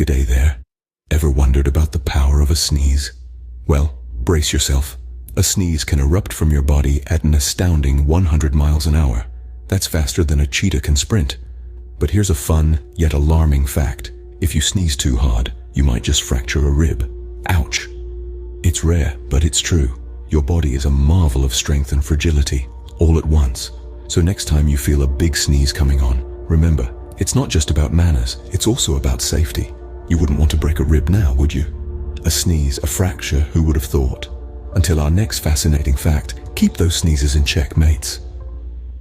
G'day there. Ever wondered about the power of a sneeze? Well, brace yourself. A sneeze can erupt from your body at an astounding 100 miles an hour. That's faster than a cheetah can sprint. But here's a fun, yet alarming fact. If you sneeze too hard, you might just fracture a rib. Ouch. It's rare, but it's true. Your body is a marvel of strength and fragility, all at once. So next time you feel a big sneeze coming on, remember, it's not just about manners, it's also about safety. You wouldn't want to break a rib now, would you? A sneeze, a fracture, who would have thought? Until our next fascinating fact, keep those sneezes in check, mates.